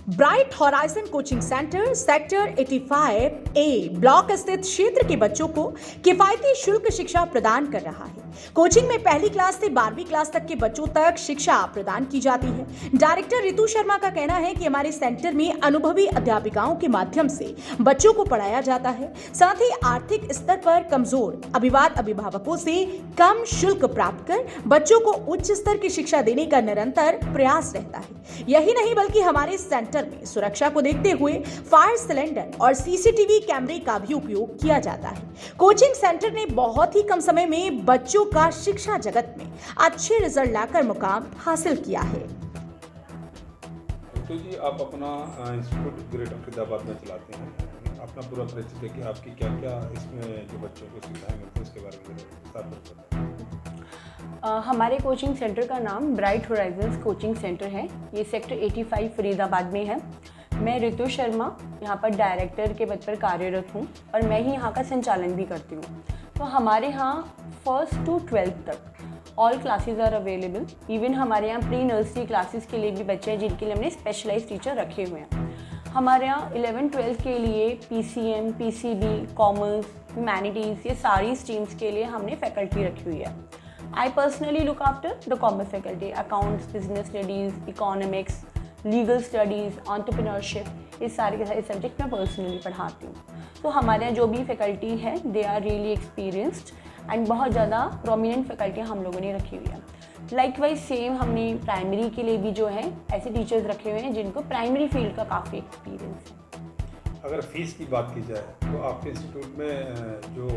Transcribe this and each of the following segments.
Bright horizon coaching centre sector 85A block स्थित क्षेत्र के बच्चों को किफायती शुल्क शिक्षा प्रदान कर रहा है। कोचिंग में पहली क्लास से 12वीं क्लास तक के बच्चों तक शिक्षा प्रदान की जाती है। डायरेक्टर रितु शर्मा का कहना है कि हमारे सेंटर में अनुभवी अध्यापिकाओं के माध्यम से बच्चों को पढ़ाया जाता है। साथ ही आर्थिक स्तर पर कमजोर अभिभावकों से कम शुल्क प्राप्त कर बच्चों को उच्च स्तर की शिक्षा देने का निरंतर प्रयास रहता है। यही नहीं बल्कि हमारे सेंटर में सुरक्षा को देखते हुए फायर सिलेंडर और सीसीटीवी कैमरे का भी उपयोग किया जाता है। कोचिंग सेंटर ने बहुत ही कम समय में बच्चों का शिक्षा जगत में अच्छे रिजल्ट लाकर मुकाम हासिल किया है। तो जी आप अपना इंस्टीट्यूट ग्रेटर फरीदाबाद में चलाते हैं, अपना पूरा परिचय देखिए, आपकी क्या क्या इसमें जो बच्चों को सिखाएं मिलते हैं उसके बारे में बताएं। हमारे कोचिंग सेंटर का नाम ब्राइट हॉराइजन्स कोचिंग सेंटर है। ये सेक्टर 85 फरीदाबाद में है। मैं रितु शर्मा यहाँ पर डायरेक्टर के पद पर कार्यरत हूँ और मैं ही यहाँ का संचालन भी करती हूँ। तो हमारे यहाँ 1st to 12th तक all classes are available. Even हमारे यहाँ प्री नर्सरी क्लासेस के लिए भी बच्चे हैं जिनके लिए हमने स्पेशलाइज्ड टीचर रखे हुए हैं। हमारे यहाँ 11-12 के लिए PCM, PCB, कॉमर्स, ह्यूमैनिटीज़, ये सारी स्ट्रीम्स के लिए हमने फैकल्टी रखी हुई है। I personally look after the commerce faculty, accounts, business studies, economics, legal studies, entrepreneurship, इस सारे के सारे सब्जेक्ट मैं पर्सनली पढ़ाती हूँ। तो हमारे यहाँ जो भी फैकल्टी है they are really experienced and बहुत ज़्यादा प्रोमिनेंट फैकल्टियाँ हम लोगों ने रखी हुई है। लाइकवाइज सेम हमने प्राइमरी के लिए भी जो है ऐसे टीचर्स रखे हुए हैं जिनको प्राइमरी फील्ड का काफ़ी एक्सपीरियंस है। अगर फीस की बात की जाए तो आपके इंस्टीट्यूट में जो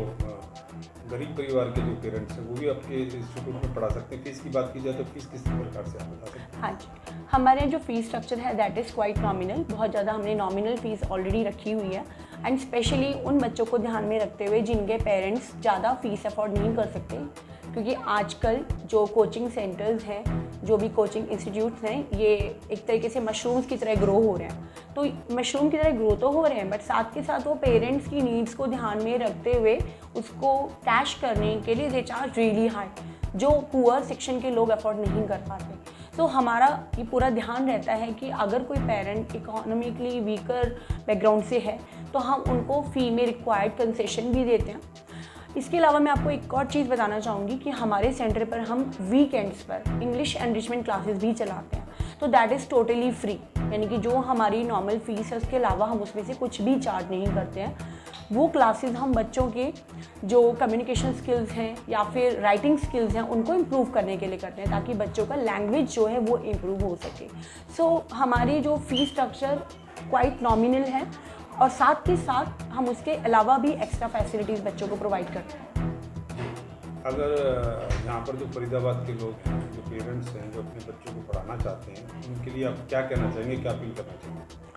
गरीब परिवार के जो पेरेंट्स हैं वो भी आपके इंस्टीट्यूट में पढ़ा सकते हैं। फीस की बात की जाए तो फीस किस प्रकार से आप बता सकते हैं? हाँ जी, हमारे जो फीस स्ट्रक्चर है दैट इज़ क्वाइट नॉमिनल। बहुत ज़्यादा हमने नॉमिनल फीस ऑलरेडी रखी हुई है एंड स्पेशली उन बच्चों को ध्यान में रखते हुए जिनके पेरेंट्स ज़्यादा फीस अफोर्ड नहीं कर सकते, क्योंकि आजकल जो कोचिंग सेंटर्स हैं, जो भी कोचिंग इंस्टीट्यूट्स हैं, ये एक तरीके से मशरूम्स की तरह ग्रो हो रहे हैं। तो मशरूम की तरह ग्रो तो हो रहे हैं बट साथ के साथ वो पेरेंट्स की नीड्स को ध्यान में रखते हुए उसको कैश करने के लिए दे चार्ज रियली हाई, जो पुअर सेक्शन के लोग अफोर्ड नहीं कर पाते। तो हमारा ये पूरा ध्यान रहता है कि अगर कोई पेरेंट इकोनॉमिकली वीकर बैकग्राउंड से है तो हम उनको फ़ी में रिक्वायर्ड कंसेशन भी देते हैं। इसके अलावा मैं आपको एक और चीज़ बताना चाहूँगी कि हमारे सेंटर पर हम वीकेंड्स पर इंग्लिश एनरिचमेंट क्लासेस भी चलाते हैं। तो दैट इज़ टोटली फ्री, यानी कि जो हमारी नॉर्मल फीस है उसके अलावा हम उसमें से कुछ भी चार्ज नहीं करते हैं। वो क्लासेस हम बच्चों के जो कम्युनिकेशन स्किल्स हैं या फिर राइटिंग स्किल्स हैं उनको इम्प्रूव करने के लिए करते हैं, ताकि बच्चों का लैंग्वेज जो है वो इम्प्रूव हो सके। सो हमारी जो फीस स्ट्रक्चर क्वाइट नॉमिनल है और साथ के साथ हम उसके अलावा भी एक्स्ट्रा फैसिलिटीज़ बच्चों को प्रोवाइड करते हैं। अगर यहाँ पर जो फरीदाबाद के लोग हैं, जो पेरेंट्स हैं, जो अपने बच्चों को पढ़ाना चाहते हैं, उनके लिए आप क्या कहना चाहेंगे, क्या अपील करना चाहेंगे?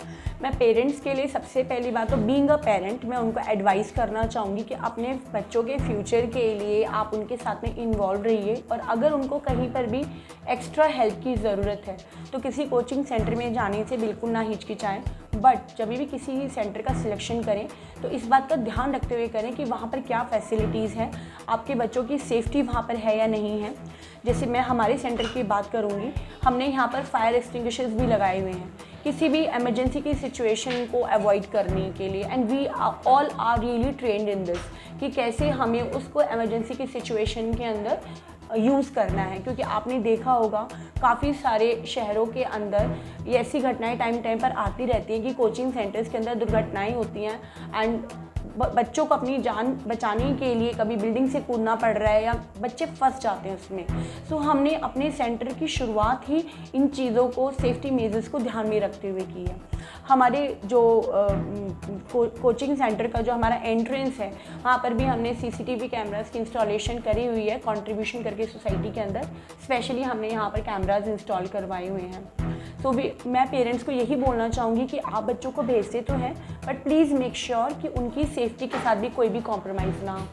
मैं पेरेंट्स के लिए सबसे पहली बात तो बीइंग अ पेरेंट मैं उनको एडवाइस करना चाहूँगी कि अपने बच्चों के फ्यूचर के लिए आप उनके साथ में इन्वॉल्व रहिए, और अगर उनको कहीं पर भी एक्स्ट्रा हेल्प की ज़रूरत है तो किसी कोचिंग सेंटर में जाने से बिल्कुल ना हिचकिचाएं। बट जब भी किसी सेंटर का सिलेक्शन करें तो इस बात का ध्यान रखते हुए करें कि वहाँ पर क्या फैसिलिटीज़ हैं, आपके बच्चों की सेफ्टी वहाँ पर है या नहीं है। जैसे मैं हमारे सेंटर की बात करूँगी, हमने यहाँ पर फायर एक्सटिंग्विशर्स भी लगाए हुए हैं किसी भी इमरजेंसी की सिचुएशन को अवॉइड करने के लिए, and we all are really trained in this कि कैसे हमें उसको इमरजेंसी की सिचुएशन के अंदर यूज़ करना है। क्योंकि आपने देखा होगा काफ़ी सारे शहरों के अंदर ये ऐसी घटनाएं टाइम पर आती रहती हैं कि कोचिंग सेंटर्स के अंदर दुर्घटनाएं होती हैं एंड बच्चों को अपनी जान बचाने के लिए कभी बिल्डिंग से कूदना पड़ रहा है या बच्चे फंस जाते हैं उसमें। सो हमने अपने सेंटर की शुरुआत ही इन चीज़ों को, सेफ्टी मेजर्स को ध्यान में रखते हुए की है। हमारे जो कोचिंग सेंटर का जो हमारा एंट्रेंस है वहाँ पर भी हमने CCTV कैमरास की इंस्टॉलेशन करी हुई है कंट्रीब्यूशन करके सोसाइटी के अंदर। स्पेशली हमने यहाँ पर कैमराज इंस्टॉल करवाए हुए हैं। तो मैं पेरेंट्स को यही बोलना चाहूँगी कि आप बच्चों को भेजते तो हैं बट प्लीज़ मेक श्योर कि उनकी सेफ्टी के साथ भी कोई भी कॉम्प्रोमाइज़ ना हो।